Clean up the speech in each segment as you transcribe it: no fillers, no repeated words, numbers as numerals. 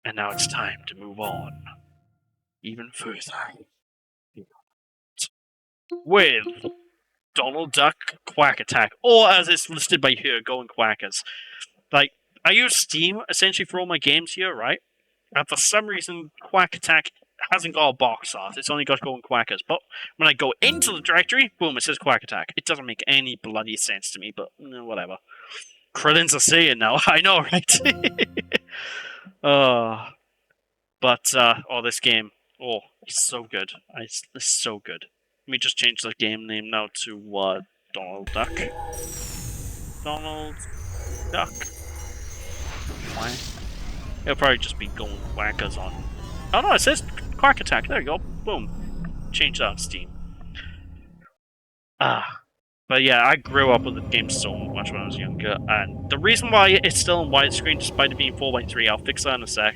And now it's time to move on even further. With Donald Duck Quack Attack, or as it's listed by here, Going Quackers. Like, I use Steam essentially for all my games here, right? And for some reason, Quack Attack hasn't got a box art, it's only got Going Quackers. But when I go into the directory, boom, it says Quack Attack. It doesn't make any bloody sense to me, but whatever. Krillins are saying now, I know, right? This game, it's so good. It's so good. Let me just change the game name now to, Donald Duck. Donald Duck. Why? It'll probably just be Going Quackers on... Oh no, it says Quack Attack. There you go. Boom. Change that on Steam. But yeah, I grew up with the game so much when I was younger, and the reason why it's still in widescreen despite it being 4:3, I'll fix that in a sec,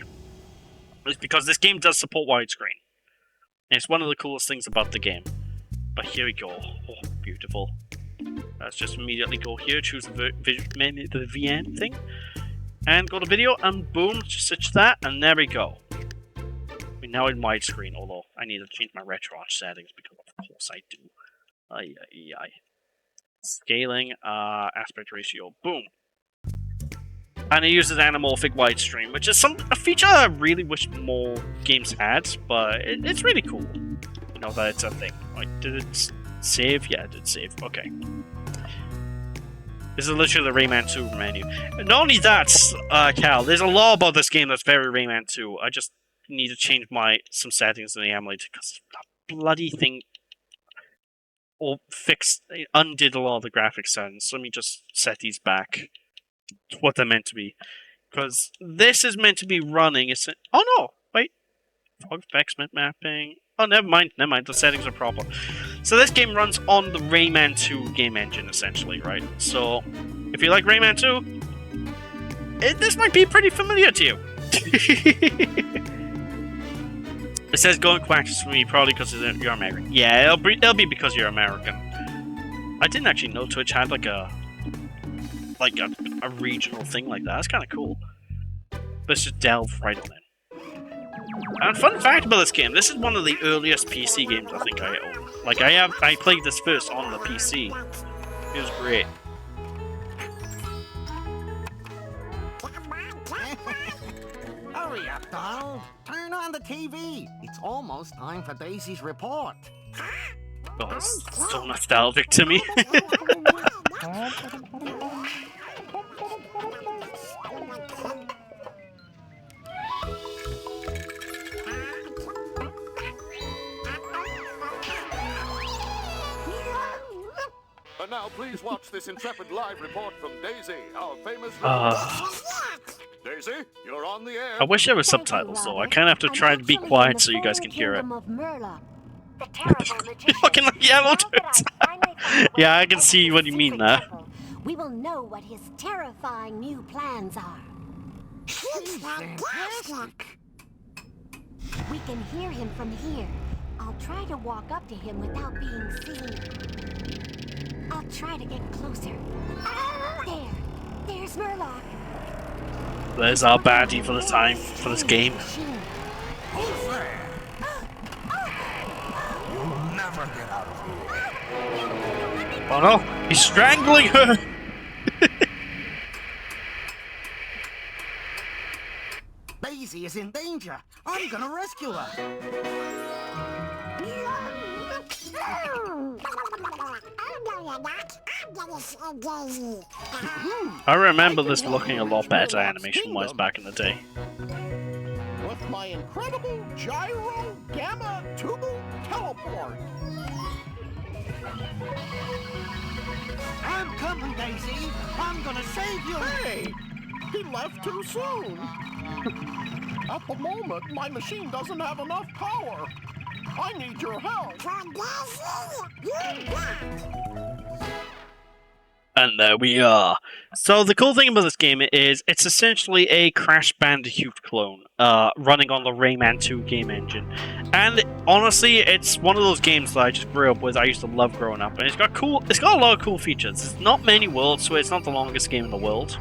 is because this game does support widescreen. And it's one of the coolest things about the game. But here we go. Oh, beautiful. Let's just immediately go here, choose the VN thing, and go to video, and boom, just switch that, and there we go. We're now in widescreen, although I need to change my retro arch settings, because of course I do. Scaling, aspect ratio, boom. And it uses anamorphic widescreen, which is a feature I really wish more games had, but it's really cool. You know that it's a thing. Like, did it save? Yeah, it did save. Okay. This is literally the Rayman 2 menu. And not only that, Cal, there's a lot about this game that's very Rayman 2. I just need to change some settings in the emulator, because that bloody thing undid a lot of the graphics settings. So let me just set these back to what they're meant to be. Because this is meant to be running... Oh no! Wait. Fog effects, mapping... Oh, never mind, the settings are proper. So this game runs on the Rayman 2 game engine, essentially, right? So, if you like Rayman 2, this might be pretty familiar to you. It says Going Quackers for me, probably because you're American. Yeah, it'll be because you're American. I didn't actually know Twitch had like a regional thing like that. That's kind of cool. Let's just delve right on in. And fun fact about this game, this is one of the earliest PC games I think I own. Like, I played this first on the PC. It was great. Hurry up, Donald. Turn on the TV. It's almost time for Daisy's report. Oh, it's so nostalgic to me. And now please watch this intrepid live report from Daisy, our famous Daisy, you're on the air. I wish there were subtitles, though. I kind of have to try to be quiet so you guys can hear it. Looking like yellow dudes. Yeah, I can see what you mean there. We will know what his terrifying new plans are. Fantastic. We can hear him from here. I'll try to walk up to him without being seen. I'll try to get closer. There's Murlock. There's our baddie for this game. Who's there? You'll never get out of here. Oh no, he's strangling her! Daisy is in danger. I'm gonna rescue her. I remember this looking a lot better animation-wise back in the day. With my incredible gyro gamma tubal teleport. I'm coming, Daisy. I'm gonna save you. Hey, he left too soon. At the moment, my machine doesn't have enough power. I need your help. And there we are. So the cool thing about this game is it's essentially a Crash Bandicoot clone, running on the Rayman 2 game engine. And honestly, it's one of those games that I just grew up with. I used to love growing up, and it's got a lot of cool features. There's not many worlds, so it's not the longest game in the world.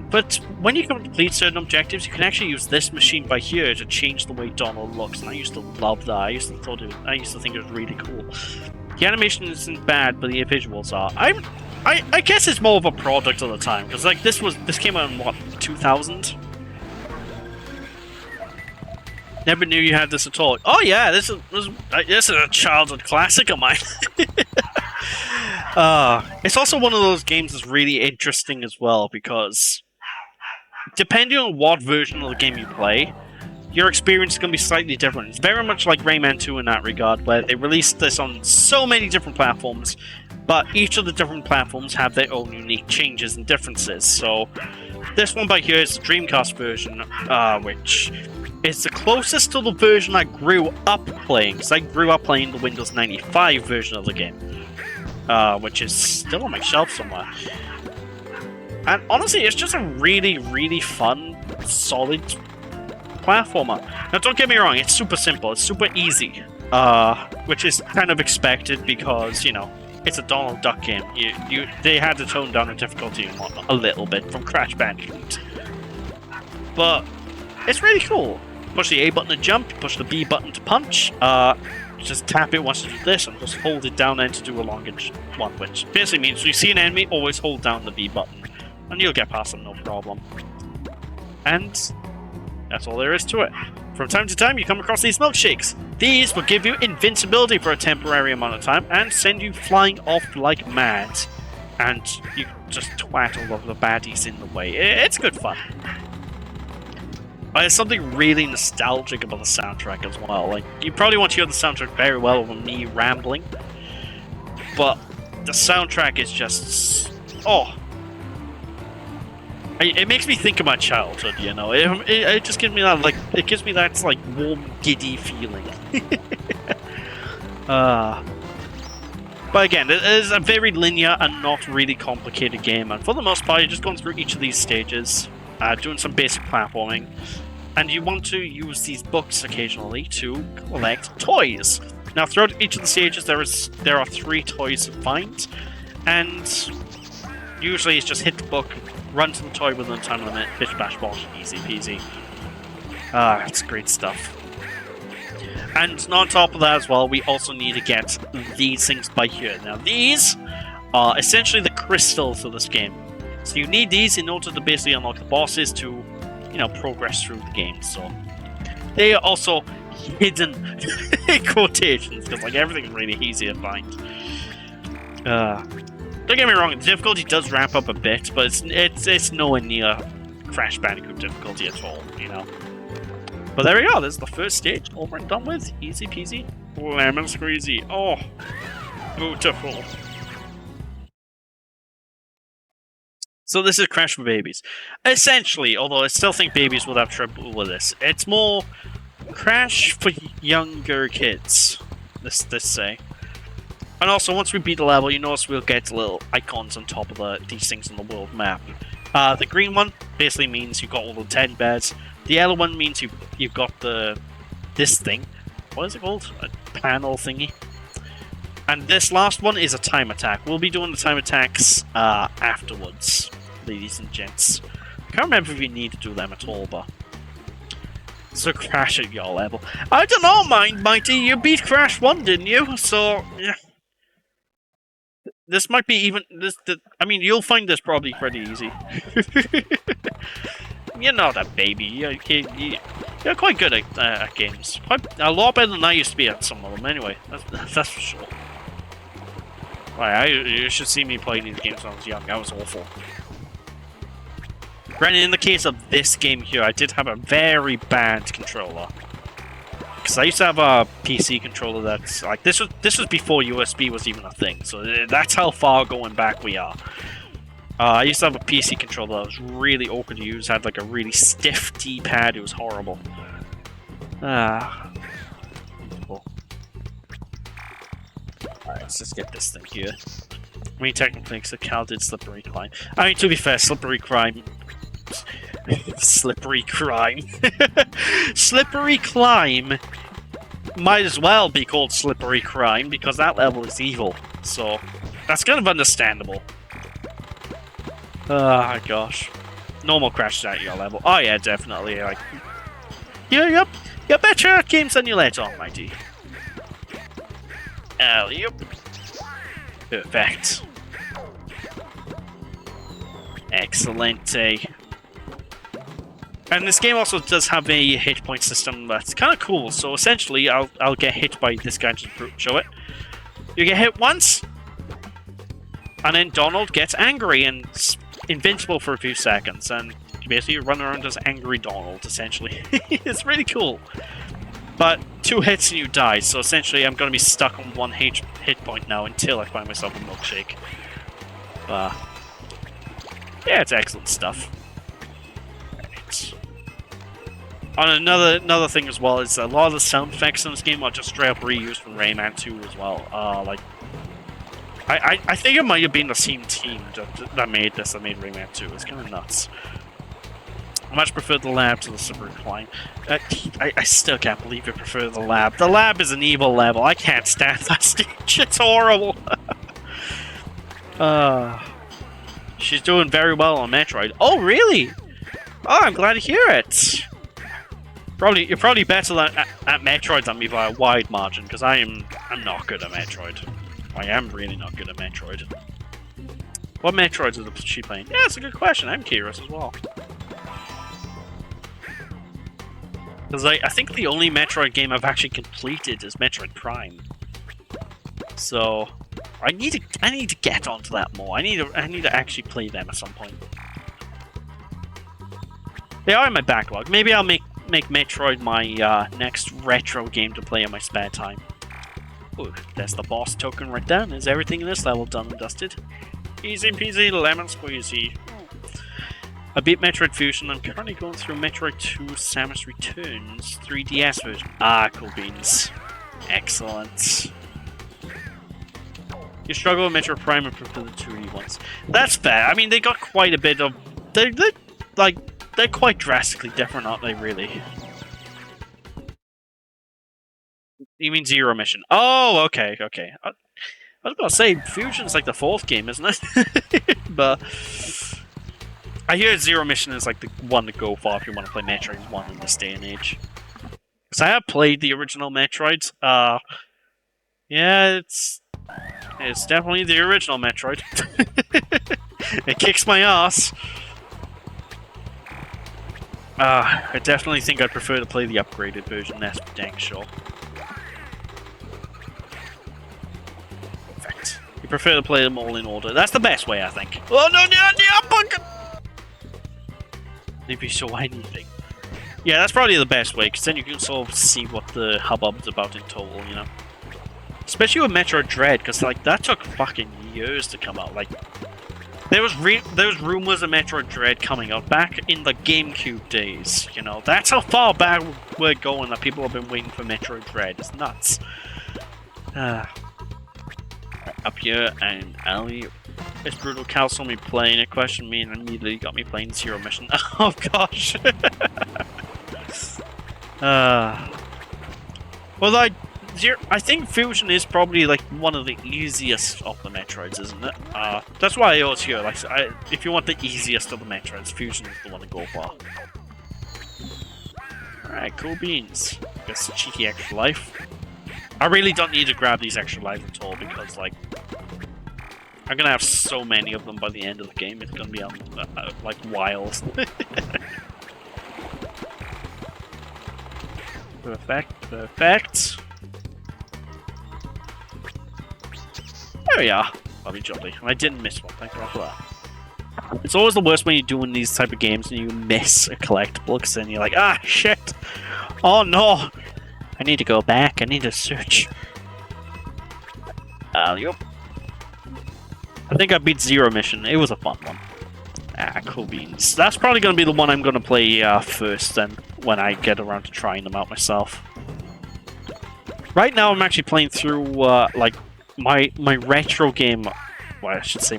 But when you complete certain objectives, you can actually use this machine by here to change the way Donald looks, and I used to love that. I used to think it was really cool. The animation isn't bad, but the visuals are. I guess it's more of a product of the time, because like this came out in what, 2000? Never knew you had this at all. Oh yeah, this is a childhood classic of mine. It's also one of those games that's really interesting as well, because depending on what version of the game you play, your experience is going to be slightly different. It's very much like Rayman 2 in that regard, where they released this on so many different platforms, but each of the different platforms have their own unique changes and differences. So this one by here is the Dreamcast version, which is the closest to the version I grew up playing, because I grew up playing the Windows 95 version of the game, which is still on my shelf somewhere. And honestly, it's just a really, really fun, solid platformer. Now, don't get me wrong, it's super simple, it's super easy, which is kind of expected because, you know, it's a Donald Duck game. They had to tone down the difficulty a little bit from Crash Bandicoot. But it's really cool. Push the A button to jump, push the B button to punch, just tap it once to do this, and just hold it down then to do a longer one, which basically means when you see an enemy, always hold down the B button, and you'll get past them no problem. And that's all there is to it. From time to time, you come across these milkshakes. These will give you invincibility for a temporary amount of time and send you flying off like mad. And you just twat all of the baddies in the way. It's good fun. There's something really nostalgic about the soundtrack as well. Like, you probably won't hear the soundtrack very well over me rambling, but the soundtrack is just... oh. It makes me think of my childhood, you know. It just gives me that, like, it gives me that, like, warm, giddy feeling. But again, it is a very linear and not really complicated game, and for the most part, you're just going through each of these stages, doing some basic platforming, and you want to use these books occasionally to collect toys. Now, throughout each of the stages, there are 3 toys to find, and usually it's just hit the book, run to the toy within a time limit, bish bash bosh, easy peasy. It's great stuff. And on top of that as well, we also need to get these things by here. Now these are essentially the crystals of this game. So you need these in order to basically unlock the bosses to, you know, progress through the game. So they are also hidden in quotations, because like everything's really easy to find. Don't get me wrong, the difficulty does ramp up a bit, but it's nowhere near Crash Bandicoot difficulty at all, you know. But there we go, this is the first stage, over and done with. Easy peasy, lemon squeezy. Oh, beautiful. So this is Crash for Babies. Essentially, although I still think babies would have trouble with this, it's more Crash for younger kids, this say. And also, once we beat the level, you notice we'll get little icons on top of these things on the world map. The green one basically means you've got all the 10 beds. The yellow one means you've got this thing. What is it called? A panel thingy. And this last one is a time attack. We'll be doing the time attacks afterwards, ladies and gents. I can't remember if we need to do them at all, but... So Crash at your level. I don't know, Mighty, you beat Crash 1, didn't you? So, yeah. This might be even... I mean, you'll find this probably pretty easy. You're not a baby. You're quite good at games. A lot better than I used to be at some of them, anyway. That's for sure. You should see me play these games when I was young. That was awful. Granted, in the case of this game here, I did have a very bad controller. Because I used to have a PC controller that's like this was before USB was even a thing, so that's how far going back we are. I used to have a PC controller that was really awkward to use, had like a really stiff D-pad, it was horrible. Cool. Alright, let's just get this thing here. I mean, technically, because Cal did Slippery Climb. I mean, to be fair, Slippery Crime... Slippery Crime. Slippery Climb might as well be called Slippery Crime, because that level is evil. So, that's kind of understandable. Ah, gosh. normal Crash at your level. Oh yeah, definitely. Like, yep. You better game simulator, almighty. Yep. Perfect. Excellent. And this game also does have a hit point system that's kind of cool. So essentially, I'll get hit by this guy to show it. You get hit once, and then Donald gets angry and invincible for a few seconds, and you basically run around as angry Donald. Essentially, it's really cool. But 2 hits and you die. So essentially, I'm going to be stuck on 1 hit point now until I find myself a milkshake. Yeah, it's excellent stuff. On another thing as well is a lot of the sound effects in this game are just straight up reused from Rayman 2 as well. Like, I think it might have been the same team that made this, that made Rayman 2. It's kind of nuts. I much prefer the lab to the super recline. I still can't believe you prefer the lab. The lab is an evil level. I can't stand that stage. It's horrible. She's doing very well on Metroid. Oh, really? Oh, I'm glad to hear it. You're probably better at Metroid than me by a wide margin, because I'm not good at Metroid. I am really not good at Metroid. What Metroids is she playing? Yeah, that's a good question. I'm curious as well. Because I think the only Metroid game I've actually completed is Metroid Prime. So I need to get onto that more. I need to actually play them at some point. They are in my backlog. Maybe I'll make Metroid my next retro game to play in my spare time. Ooh, there's the boss token right there. There's everything in this level done and dusted. Easy peasy lemon squeezy. I beat Metroid Fusion. I'm currently going through Metroid 2 Samus Returns 3DS version. Ah, cool beans. Excellent. You struggle with Metroid Prime and prefer the 2D ones. That's fair. I mean, they got quite a bit of... They're quite drastically different, aren't they, really? You mean Zero Mission? Oh, okay. I was about to say, Fusion's like the 4th game, isn't it? But... I hear Zero Mission is like the one to go for if you want to play Metroid 1 in this day and age. Because I have played the original Metroids. Yeah, it's definitely the original Metroid. It kicks my ass. I definitely think I'd prefer to play the upgraded version, that's dang sure. Perfect. You prefer to play them all in order. That's the best way, I think. Oh no, If you show anything. Yeah, that's probably the best way, because then you can sort of see what the hubbub's about in total, you know? Especially with Metroid Dread, because like that took fucking years to come out. Like, there was rumors of Metroid Dread coming out back in the GameCube days, you know? That's how far back we're going, that people have been waiting for Metroid Dread. It's nuts. Right, up here, and alley. It's Brutal Cal saw me playing it, questioned me, and immediately got me playing Zero Mission. Oh gosh. Well, like, I think Fusion is probably like one of the easiest of the Metroids, isn't it? That's why I always hear, like, if you want the easiest of the Metroids, Fusion is the one to go for. Alright, cool beans. Gets a cheeky extra life. I really don't need to grab these extra lives at all, because, like, I'm gonna have so many of them by the end of the game, it's gonna be, like, wild. Perfect. There we are. Lovely jolly. I didn't miss one, thank God for that. It's always the worst when you're doing these type of games and you miss a collectible, because then you're like, ah, shit! Oh no! I need to go back, I need to search. Yup. I think I beat Zero Mission. It was a fun one. Ah, cool beans. That's probably going to be the one I'm going to play first, then, when I get around to trying them out myself. Right now, I'm actually playing through, like, my retro game... Well, I should say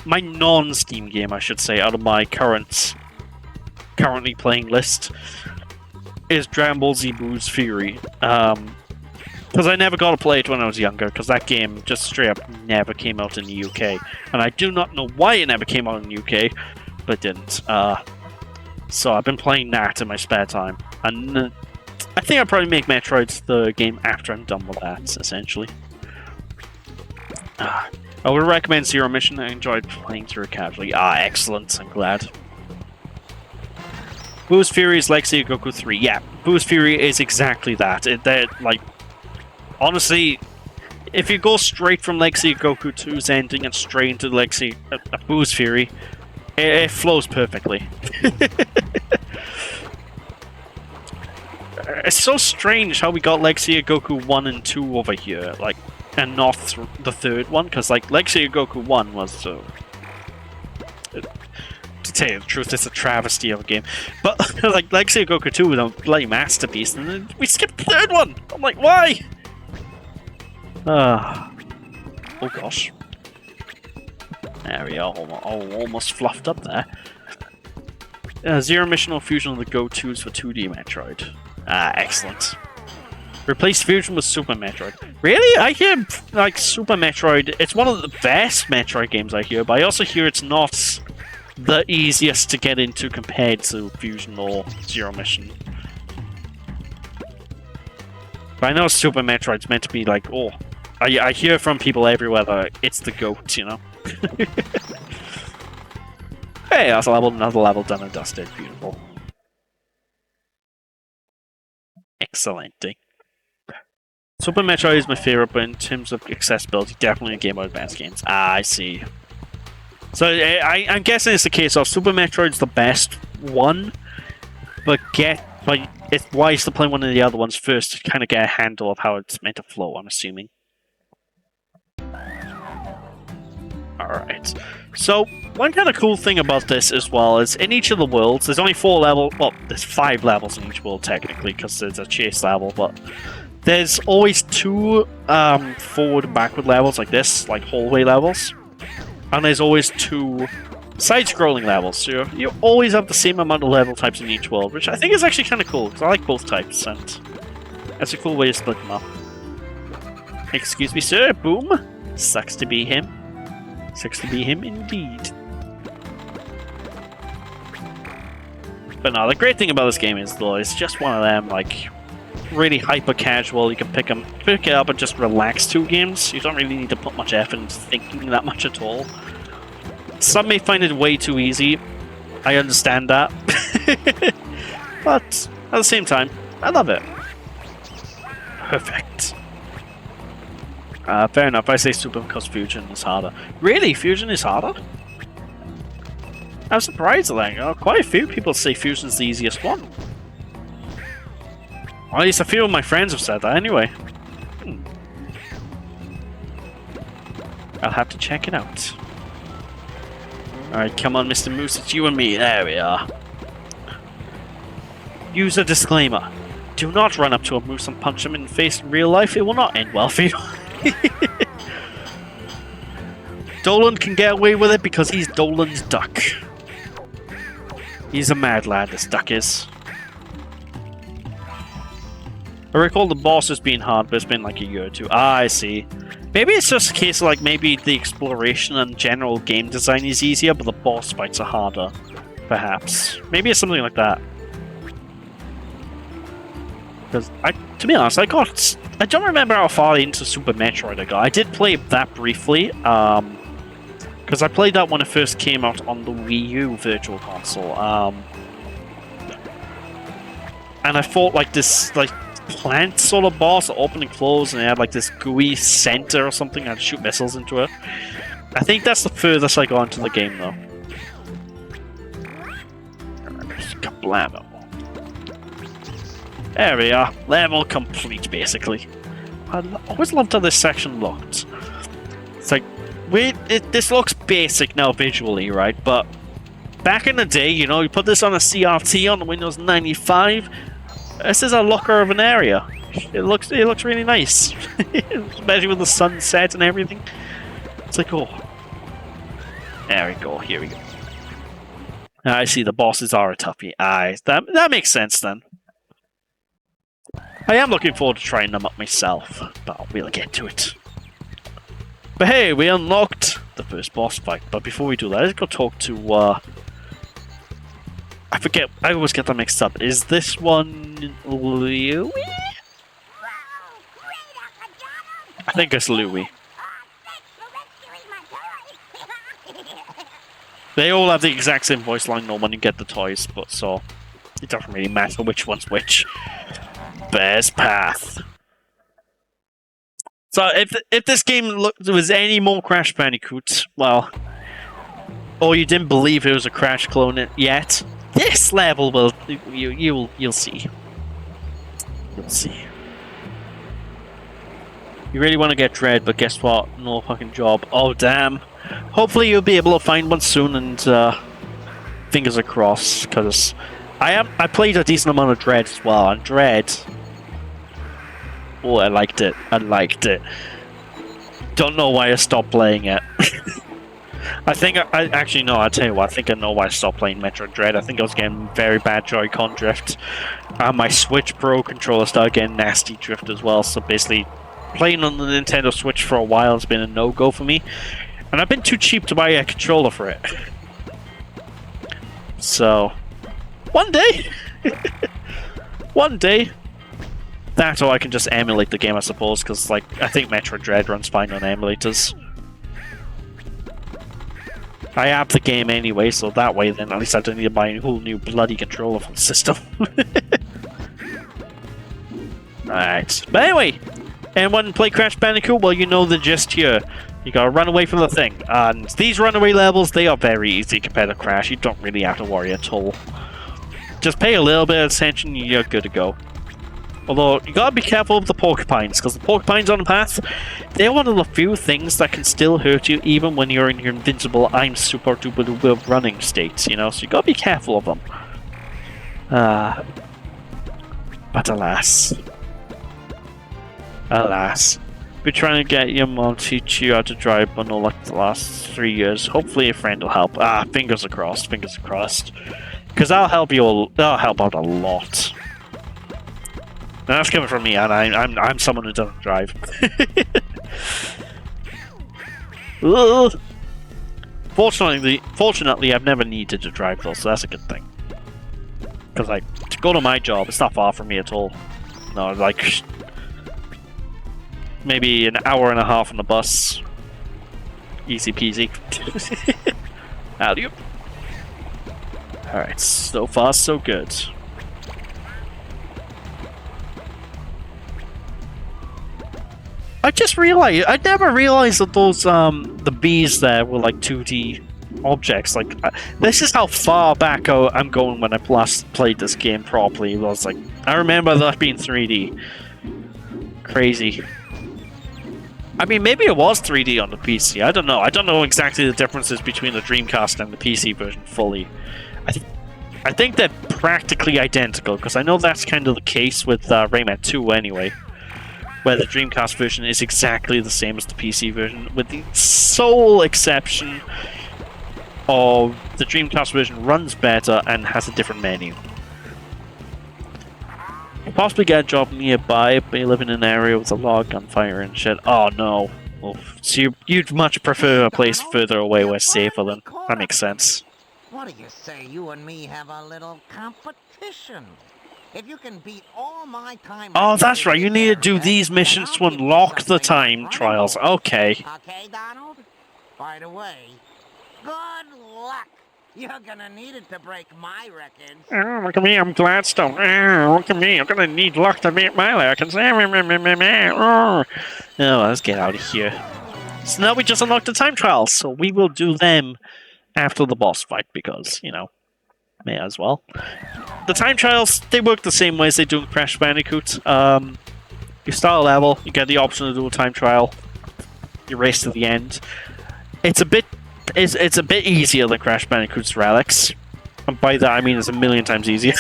my non-Steam game, I should say, out of my currently playing list, is Dragon Ball Z Blues Fury. Because I never got to play it when I was younger, because that game just straight up never came out in the UK. And I do not know why it never came out in the UK, but didn't. So I've been playing that in my spare time, and I think I'll probably make Metroid the game after I'm done with that, essentially. I would recommend Zero Mission. I enjoyed playing through it casually. Excellent. I'm glad. Boo's Fury is Legacy of Goku 3. Yeah, Boo's Fury is exactly that. Honestly, if you go straight from Legacy of Goku 2's ending and straight into Legacy of Boo's Fury, it flows perfectly. It's so strange how we got Legacy of Goku 1 and 2 over here, and not the third one, because Legacy of Goku 1 was so... to tell you the truth, it's a travesty of a game. But Legacy of Goku 2 was a bloody masterpiece, and then we skipped the third one! I'm like, why? Oh gosh. There we are, almost fluffed up there. Zero Mission or Fusion are the go-tos for 2D Metroid. Excellent. Replace Fusion with Super Metroid. Really? I hear, Super Metroid, it's one of the best Metroid games I hear, but I also hear it's not the easiest to get into compared to Fusion or Zero Mission. But I know Super Metroid's meant to be I hear from people everywhere that it's the GOAT, you know? Hey, that's another level done and dusted. Beautiful. Excellent. Super Metroid is my favorite, but in terms of accessibility, definitely a Game Boy Advance games. I see. So I'm guessing it's the case of Super Metroid's the best one, but it's wise to play one of the other ones first to kind of get a handle of how it's meant to flow, I'm assuming. Alright. So, one kind of cool thing about this as well is in each of the worlds, there's only 4 levels, well, there's 5 levels in each world technically, because there's a chase level, but there's always 2 forward and backward levels like this, like hallway levels. And there's always 2 side-scrolling levels, so you always have the same amount of level types in each world, which I think is actually kind of cool, because I like both types, and that's a cool way to split them up. Excuse me, sir, boom. Sucks to be him. Sucks to be him indeed. But no, the great thing about this game is, though, it's just one of them, really hyper-casual, you can pick it up and just relax 2 games. You don't really need to put much effort into thinking that much at all. Some may find it way too easy. I understand that. But, at the same time, I love it. Perfect. Fair enough, I say Super because Fusion is harder. Really? Fusion is harder? I'm surprised at that. Quite a few people say Fusion's the easiest one. Or at least a few of my friends have said that anyway. I'll have to check it out. Alright, come on, Mr. Moose, it's you and me. There we are. User disclaimer. Do not run up to a moose and punch him in the face in real life. It will not end well for you. Dolan can get away with it because he's Dolan's duck. He's a mad lad, this duck is. I recall the bosses being hard, but it's been like a year or 2. I see. Maybe it's just a case of maybe the exploration and general game design is easier, but the boss fights are harder. Perhaps. Maybe it's something like that. Because, to be honest, I don't remember how far into Super Metroid I got. I did play that briefly, because I played that when it first came out on the Wii U Virtual Console. And I fought this plant sort of boss that opened and closed, and it had this gooey center or something. I'd shoot missiles into it. I think that's the furthest I got into the game, though. Kablamo. There we are. Level complete, basically. I always loved how this section looked. It's this looks basic now visually, right? But back in the day, you put this on a CRT on the Windows 95. This is a looker of an area. It looks really nice, especially with the sunset and everything. It's oh, there we go. Here we go. I see the bosses are a toughie. That makes sense then. I am looking forward to trying them up myself, but we'll get to it. But hey, we unlocked the first boss fight. But before we do that, let's go talk to I forget. I always get them mixed up. Is this one Louis? I think it's Louis. They all have the exact same voice line though when you get the toys, but so it doesn't really matter which one's which. Best path. So if this game was any more Crash Bandicoot, well, or you didn't believe it was a Crash clone yet, this level will you'll see. You'll see. You really want to get Dread, but guess what? No fucking job. Oh damn. Hopefully you'll be able to find one soon, and fingers are crossed, because I played a decent amount of Dread as well, and Dread. Oh, I liked it. I liked it. Don't know why I stopped playing it. I think I actually no. I'll tell you what. I think I know why I stopped playing Metroid Dread. I think I was getting very bad Joy-Con drift. My Switch Pro controller started getting nasty drift as well. So basically, playing on the Nintendo Switch for a while has been a no-go for me, and I've been too cheap to buy a controller for it. So, one day, one day. That, or I can just emulate the game, I suppose, because, like, I think Metroid Dread runs fine on emulators. I have the game anyway, so that way, then at least I don't need to buy a whole new bloody controller for the system. Alright. But anyway, anyone play Crash Bandicoot? Well, you know the gist here. You gotta run away from the thing. And these runaway levels, they are very easy compared to Crash. You don't really have to worry at all. Just pay a little bit of attention, you're good to go. Although, you gotta be careful with the porcupines, because the porcupines on the path, they're one of the few things that can still hurt you even when you're in your invincible I'm super duper duper running state, you know, so you gotta be careful of them. But alas. Alas. Been trying to get your mom to teach you how to drive, but no luck the last 3 years. Hopefully a friend will help. Fingers are crossed, fingers are crossed. Because that'll help out a lot. And that's coming from me, and I'm someone who doesn't drive. Fortunately, I've never needed to drive though, so that's a good thing. Because like to go to my job, it's not far from me at all. No, like maybe an hour and a half on the bus. Easy peasy. Howdy. All right, so far so good. I just realized, I never realized that those, the bees there were like 2D objects. Like, this is how far back I'm going when I last played this game properly. It was like, I remember that being 3D. Crazy. I mean, maybe it was 3D on the PC, I don't know. I don't know exactly the differences between the Dreamcast and the PC version fully. I think they're practically identical, because I know that's kind of the case with Rayman 2 anyway. Where the Dreamcast version is exactly the same as the PC version, with the sole exception of the Dreamcast version runs better and has a different menu. You'll possibly get a job nearby, but you live in an area with a lot of gunfire and shit. Oh no. Oof. So you'd much prefer a place further away where it's safer then. That makes sense. What do you say you and me have a little competition? If you can beat all my time... Oh, that's right. You need to do these missions to unlock the time trials. Okay. Okay, Donald? By the way, good luck. You're gonna need it to break my records. Oh, look at me, I'm Gladstone. Oh, look at me, I'm gonna need luck to beat my records. Oh, let's get out of here. So now we just unlocked the time trials, so we will do them after the boss fight, because, you know, may as well. The time trials, they work the same way as they do in Crash Bandicoot. You start a level, you get the option to do a time trial, you race to the end. It's a bit easier than Crash Bandicoot's Relics. And by that I mean it's a million times easier.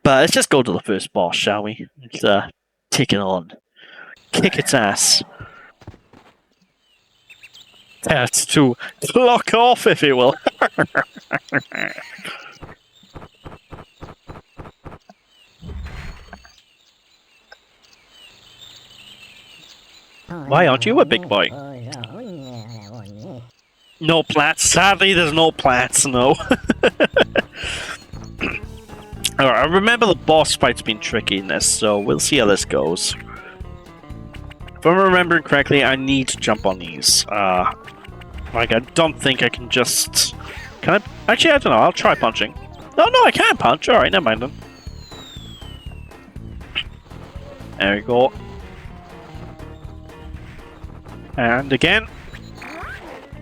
But let's just go to the first boss, shall we? Let's take it on. Kick its ass. That's to lock off, if you will. Why aren't you a big boy? No plats. Sadly, there's no plats, no. Alright, I remember the boss fight's been tricky in this, so we'll see how this goes. If I'm remembering correctly, I need to jump on these. Like, I don't think I can just... Can I? Actually, I don't know. I'll try punching. No, I can't punch. Alright, never mind then. There we go. And again.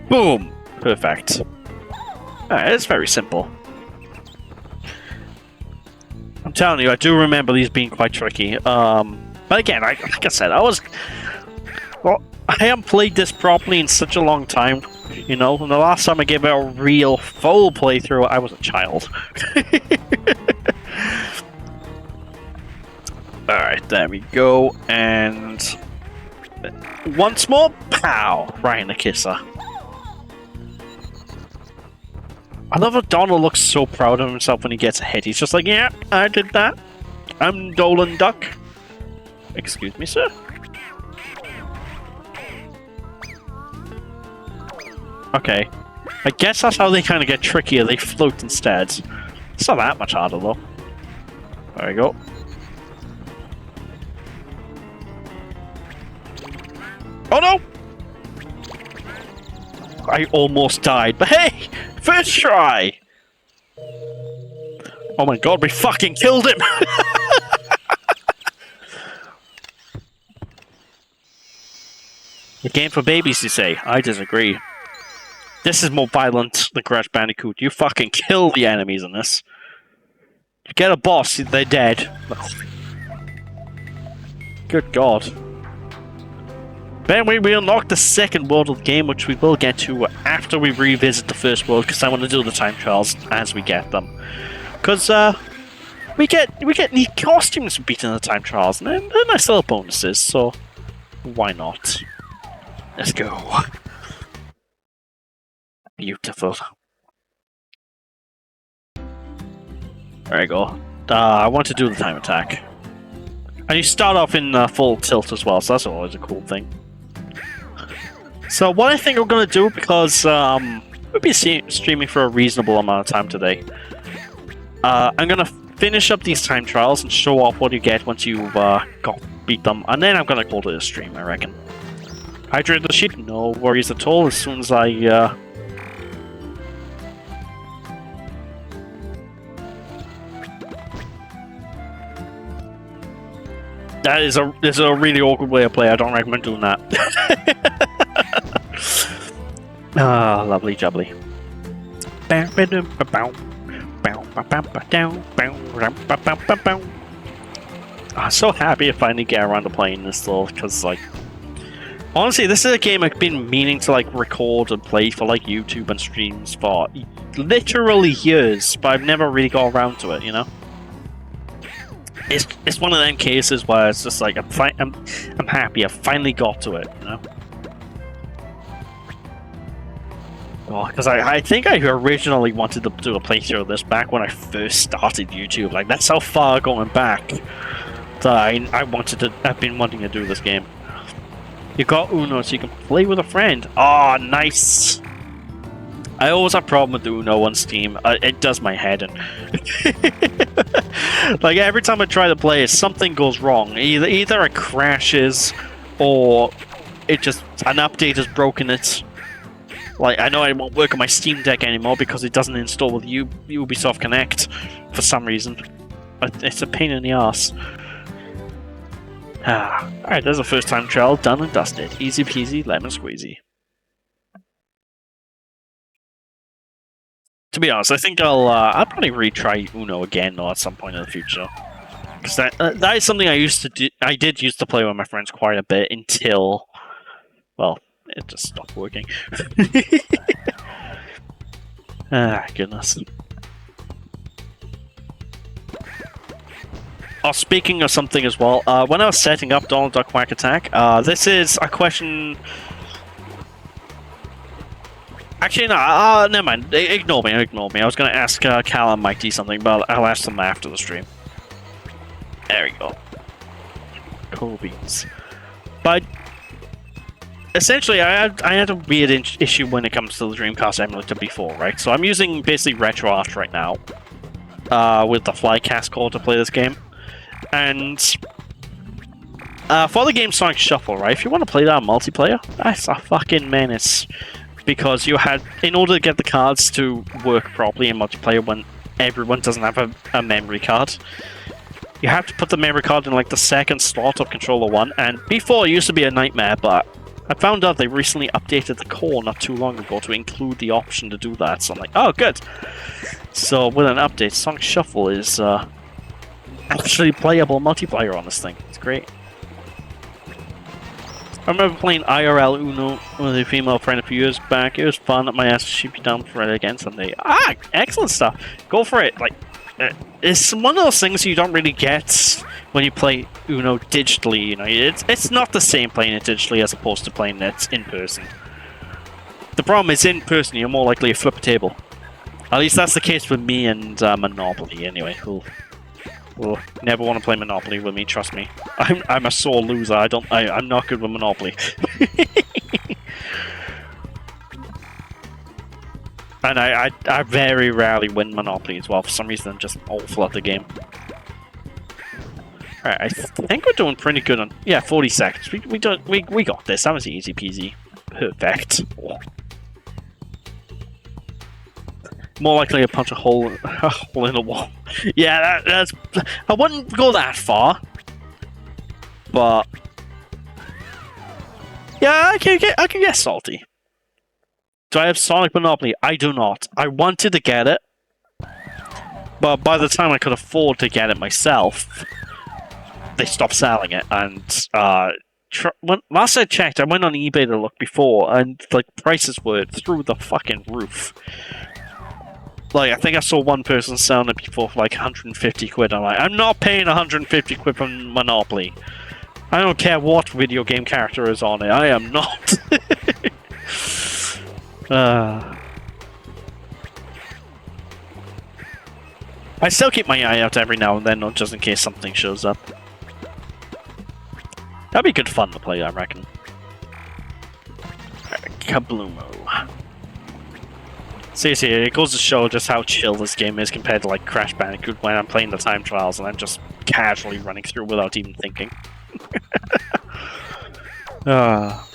Boom! Perfect. Alright, it's very simple. I'm telling you, I do remember these being quite tricky. But again, like I said, well, I haven't played this properly in such a long time. You know, and the last time I gave it a real full playthrough, I was a child. Alright, there we go. And once more, pow! Right in the kisser. I love how Donald looks so proud of himself when he gets a hit. He's just like, yeah, I did that. I'm Dolan Duck. Excuse me, sir? Okay. I guess that's how they kind of get trickier. They float instead. It's not that much harder, though. There we go. Oh, no! I almost died, but hey! First try! Oh my god, we fucking killed him! A game for babies, you say? I disagree. This is more violent than Crash Bandicoot. You fucking kill the enemies in this. You get a boss, they're dead. Good god. Then we unlock the second world of the game, which we will get to after we revisit the first world, because I want to do the time trials as we get them. Because we get neat costumes for beating the time trials, and nice little bonuses, so why not? Let's go. Beautiful. There we go. I want to do the time attack. And you start off in full tilt as well, so that's always a cool thing. So what I think I'm going to do, because we'll be streaming for a reasonable amount of time today, I'm going to finish up these time trials and show off what you get once you've beat them, and then I'm going to call it a stream, I reckon. Hydrate the sheep? No worries at all, as soon as I... That is a really awkward way to play. I don't recommend doing that. Ah, lovely jubbly. I'm so happy to finally get around to playing this though, because like, honestly, this is a game I've been meaning to like record and play for like YouTube and streams for literally years, but I've never really got around to it, you know. It's one of them cases where it's just like I'm happy I finally got to it, you know. Oh, because I think I originally wanted to do a playthrough of this back when I first started YouTube. Like that's how far going back that I've been wanting to do this game. You got Uno so you can play with a friend. Oh, nice. I always have a problem with the Uno on Steam. It does my head in. Like every time I try to play it, something goes wrong. Either it crashes, or it just an update has broken it. Like I know it won't work on my Steam Deck anymore because it doesn't install with Ubisoft Connect for some reason. It's a pain in the ass. Alright, there's a first time trial done and dusted. Easy peasy, lemon squeezy. To be honest, I think I'll probably retry Uno again though at some point in the future, because that is something I did used to play with my friends quite a bit until, well, it just stopped working. Ah, goodness. Oh, speaking of something as well, when I was setting up Donald Duck Quack Attack, this is a question. Actually, no, never mind. Ignore me. I was going to ask Cal and Mikey something, but I'll ask them after the stream. There we go. Cool beans. But essentially, I had a weird issue when it comes to the Dreamcast emulator before, right? So I'm using basically RetroArch right now. with the Flycast core to play this game. And for the game Sonic Shuffle, right, if you want to play that multiplayer, that's a fucking menace. Because you had, in order to get the cards to work properly in multiplayer when everyone doesn't have a memory card, you have to put the memory card in like the second slot of controller 1, and before it used to be a nightmare, but I found out they recently updated the core not too long ago to include the option to do that, so I'm like, oh good. So with an update, Sonic Shuffle is actually playable multiplayer on this thing. It's great. I remember playing IRL Uno with a female friend a few years back. It was fun. My ass she'd be down for it again someday. Ah, excellent stuff. Go for it. Like, it's one of those things you don't really get when you play Uno digitally. You know, it's not the same playing it digitally as opposed to playing it in person. The problem is in person you're more likely to flip a table. At least that's the case with me and Monopoly. Anyway, cool. Well, never want to play Monopoly with me, trust me. I'm a sore loser. I'm not good with Monopoly. And I very rarely win Monopoly as well. For some reason, I'm just awful at the game. Alright, I think we're doing pretty good on... Yeah, 40 seconds. We got this. That was easy peasy. Perfect. Oh. More likely to punch a hole in a wall. Yeah, that's... I wouldn't go that far. But... yeah, I can get salty. Do I have Sonic Monopoly? I do not. I wanted to get it. But by the time I could afford to get it myself, they stopped selling it. And last I checked, I went on eBay to look before, and like prices were through the fucking roof. Like, I think I saw one person selling it before for like 150 quid. I'm like, I'm not paying 150 quid for Monopoly. I don't care what video game character is on it. I am not. I still keep my eye out every now and then, just in case something shows up. That'd be good fun to play, I reckon. Kabloomo. Seriously, it goes to show just how chill this game is compared to like Crash Bandicoot when I'm playing the time trials and I'm just casually running through without even thinking. But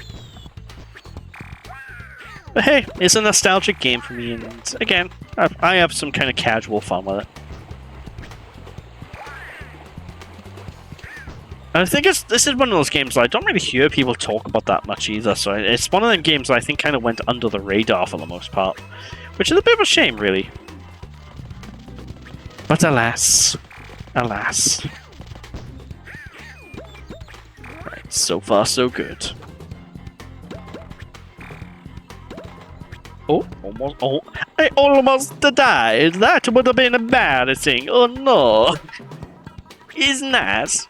hey, it's a nostalgic game for me, and again, I have some kind of casual fun with it. And I think this is one of those games that I don't really hear people talk about that much either, so it's one of them games that I think kind of went under the radar for the most part. Which is a bit of a shame, really. But alas. Alas. Right, so far so good. Oh, almost. Oh, I almost died. That would have been embarrassing. Oh no. Is nice.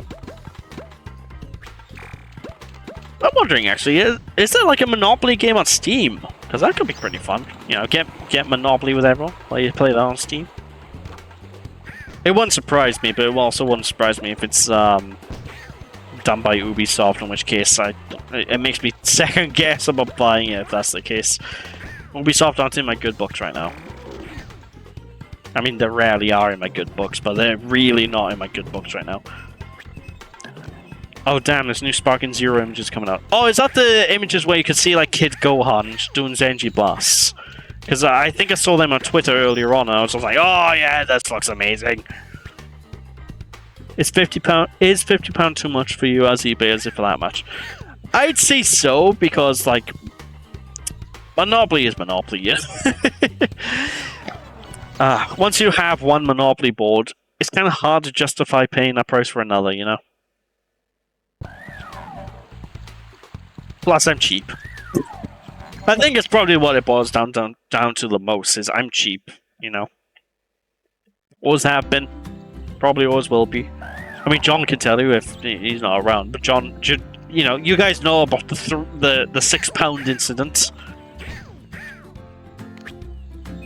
I'm wondering actually, is there like a Monopoly game on Steam? Because that could be pretty fun. You know, get Monopoly with everyone. Play that on Steam. It wouldn't surprise me, but it also wouldn't surprise me if it's done by Ubisoft, in which case it makes me second guess about buying it if that's the case. Ubisoft aren't in my good books right now. I mean, they rarely are in my good books, but they're really not in my good books right now. Oh damn, there's new Sparking Zero images coming out. Oh, is that the images where you could see like Kid Gohan doing Zenji blasts? Because I think I saw them on Twitter earlier on, and I was just like, oh yeah, that looks amazing. Is £50 too much for you as eBay? Is it for that much? I'd say so, because like Monopoly is Monopoly, yeah. Once you have one Monopoly board, it's kind of hard to justify paying that price for another, you know? Plus, I'm cheap. I think it's probably what it boils down to the most, is I'm cheap, you know? Always have been. Probably always will be. I mean, John can tell you if he's not around, but John, you know, you guys know about the £6 incident.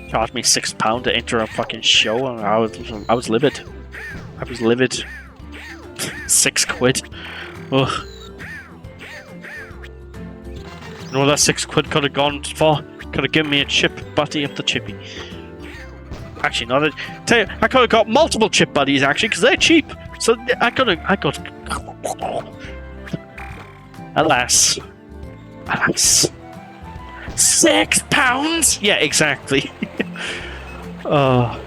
Charged me £6 to enter a fucking show, and I was livid. I was livid. 6 quid. Ugh. You know what that 6 quid could have gone for? Could have given me a chip, Buddy of the Chippy. Actually, not. Tell you, I could have got multiple chip buddies actually because they're cheap. So I got. Alas. £6? Yeah, exactly. Oh,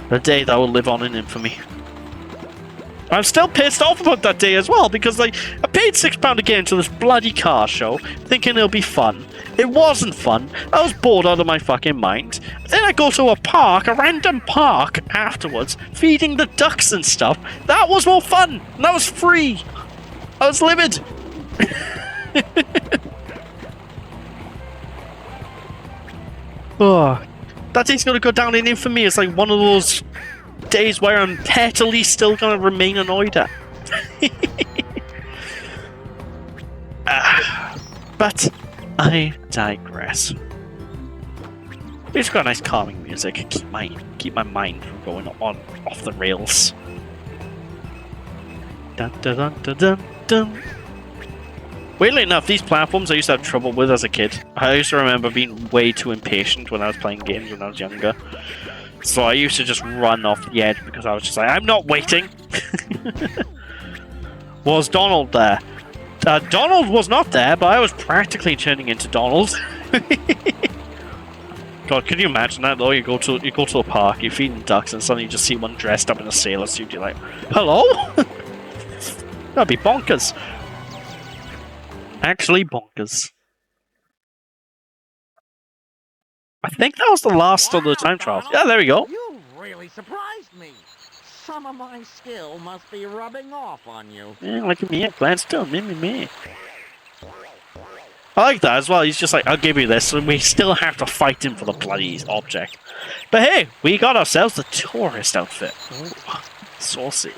the day that will live on in infamy. I'm still pissed off about that day as well because like I paid £6 to get into this bloody car show, thinking it'll be fun. It wasn't fun. I was bored out of my fucking mind. Then I go to a random park afterwards, feeding the ducks and stuff. That was more fun. And that was free. I was livid. Oh, that day's gonna go down in infamy. It's like one of those days where I'm pettily still gonna remain annoyed at. But I digress. It's got nice calming music. Keep my mind from going off the rails. Dun dun dun dun dun dun. Weirdly enough, these platforms I used to have trouble with as a kid. I used to remember being way too impatient when I was playing games when I was younger. So I used to just run off the edge because I was just like, I'm not waiting! Was Donald there? Donald was not there, but I was practically turning into Donald. God, can you imagine that though? You go to a park, you're feeding ducks, and suddenly you just see one dressed up in a sailor suit. You're like, hello? That'd be bonkers. Actually bonkers. I think that was the last of the time trials. Yeah, there we go. You really surprised me. Some of my skill must be rubbing off on you. Yeah, like me, glad still, me. I like that as well. He's just like, I'll give you this, and we still have to fight him for the bloody object. But hey, we got ourselves the tourist outfit. Ooh, saucy.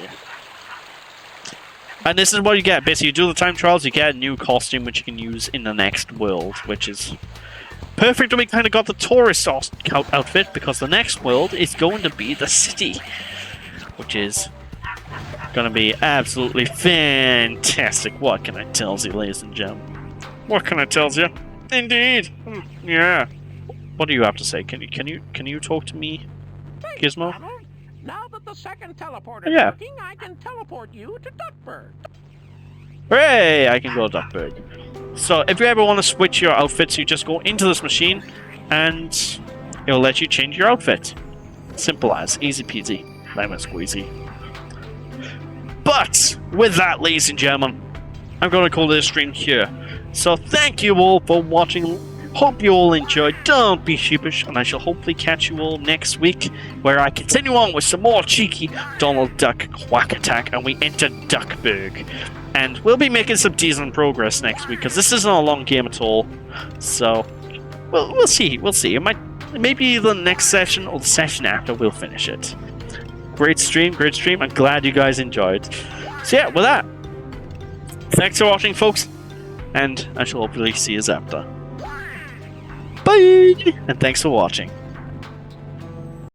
And this is what you get. Basically, you do the time trials, you get a new costume which you can use in the next world, which is perfect. We kind of got the tourist outfit because the next world is going to be the city, which is going to be absolutely fantastic. What can I tell you, ladies and gentlemen? What can I tell you? Indeed. Yeah. What do you have to say? Can you talk to me, Gizmo? Now that the second teleporter Yeah. is working, I can teleport you to Duckburg. Hooray! I can go Duckburg. So if you ever want to switch your outfits, you just go into this machine and it'll let you change your outfit. Simple as. Easy peasy. Lemon squeezy. But with that, ladies and gentlemen, I'm going to call this stream here. So thank you all for watching. Hope you all enjoyed. Don't be sheepish, and I shall hopefully catch you all next week, where I continue on with some more cheeky Donald Duck Quack Attack, and we enter Duckburg. And we'll be making some decent progress next week, because this isn't a long game at all. So, we'll see. We'll see. It might, maybe the next session or the session after we'll finish it. Great stream. I'm glad you guys enjoyed. So yeah, with that, thanks for watching, folks, and I shall hopefully see you after. Bye! And thanks for watching.